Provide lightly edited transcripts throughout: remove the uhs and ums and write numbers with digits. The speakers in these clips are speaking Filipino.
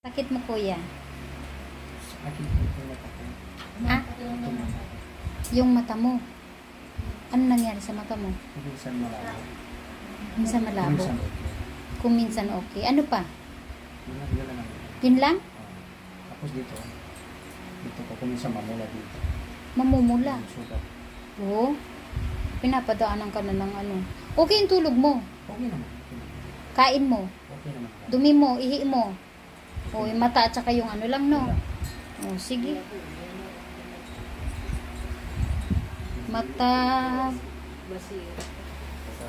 Sakit mo, kuya? Akin po ito na ako. Ah? Yung mata mo. Ano nangyari sa mata mo? Minsan malabo. Minsan malabo. Minsan okay. Kung minsan okay. Ano pa? Yun lang. Yun lang? Tapos dito. Dito ko kung minsan mamula dito. Mamumula. Yung sugat. Oo. Pinapadaanan ka na ng ano. Okay yung tulog mo. Okay naman. Kain mo. Okay naman. Dumi mo. Ihi mo. O yung mata at saka yung ano lang, no? O, sige. Mata.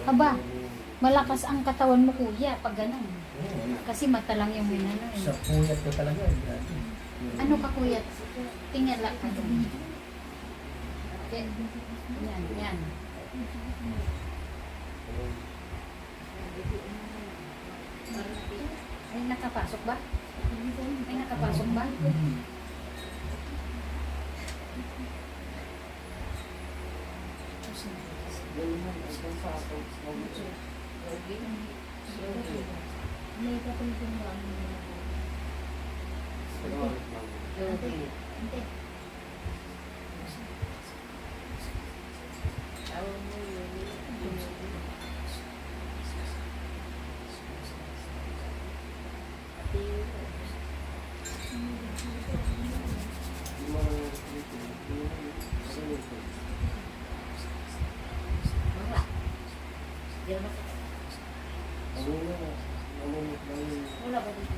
Aba, malakas ang katawan mo, kuya, pag ganun. Kasi mata lang yung minano eh. Sa puyat ko talaga. Grabe. Ano ka, kuya? Tingala ka doon. Yan, yan. Ay, nakapasok ba? Ay, nakapasok ba? Wala ba dito?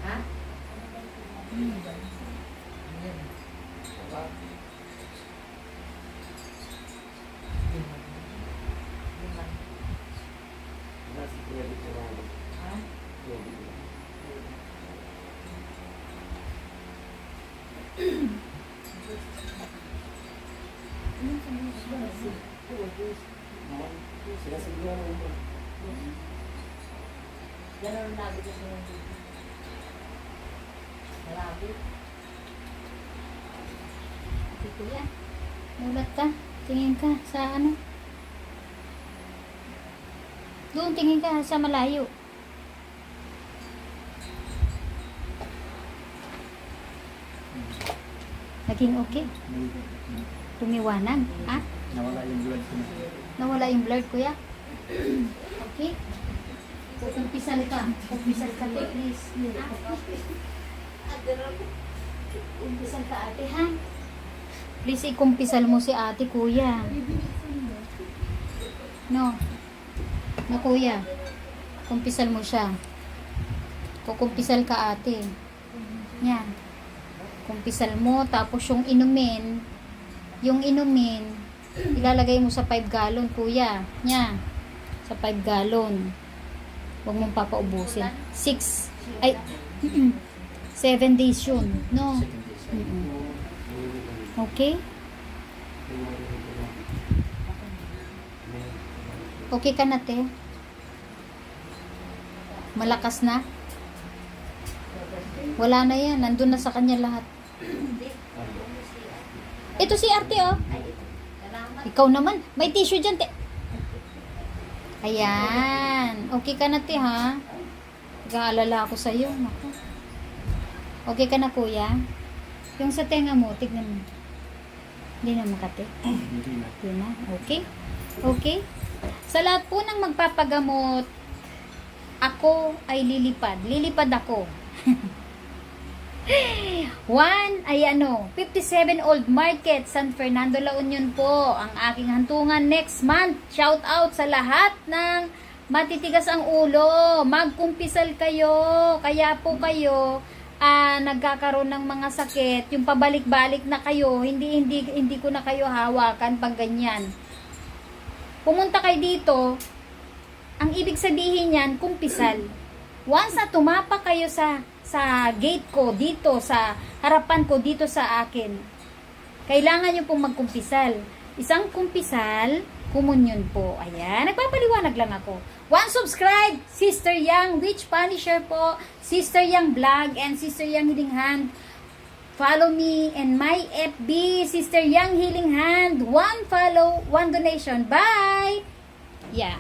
Ha? Ganun labi ko sa mga dito. Malabi. Okay, kuya. Mulat ka. Tingin ka sa ano. Doon, tingin ka sa malayo. Naging okay? Tumiwanag. Ha? Nawala yung blood ko na. Nawala yung blur, kuya? Okay? Kumpisal ka. Kumpisal ka, please. Kumpisal ka, ate, ha? Please, ikumpisal mo si ate, kuya. No. No, kuya. Kumpisal mo siya. Kukumpisal ka, ate. Yan. Kumpisal mo, tapos yung inumin, ilalagay mo sa 5 gallon, kuya. Yan. Sa 5 gallon. Huwag mong papaubusin. 6, ay, 7 days yun. No? Okay? Okay ka na, te? Malakas na? Wala na yan. Nandun na sa kanya lahat. Ito si arte, oh. Ikaw naman. May tissue dyan, te. Ayan. Okay ka na, te, ha? Nag-aalala ako sa'yo. Naku. Okay ka na, kuya? Yung sa tenga mo, tignan mo. Hindi na makate. Hindi na. Hindi na. Okay? Okay? Sa lahat po ng magpapagamot, ako ay lilipad. Lilipad ako. 57 Old Market, San Fernando, La Union po. Ang aking hantungan next month. Shout out sa lahat ng matitigas ang ulo. Magkumpisal kayo. Kaya po kayo nagkakaroon ng mga sakit. Yung pabalik-balik na kayo, hindi ko na kayo hawakan pag ganyan. Pumunta kayo dito, ang ibig sabihin yan, kumpisal. Once na tumapa kayo sa gate ko, dito, sa harapan ko, dito sa akin, kailangan nyo pong magkumpisal. Isang kumpisal, Komunyon po. Ayan, nagpapaliwanag lang ako. 1 subscribe, Sister Yang Witch Punisher po, Sister Yang Vlog, and Sister Yang Healing Hand. Follow me and my FB, Sister Yang Healing Hand. 1 follow, 1 donation. Bye! Yeah.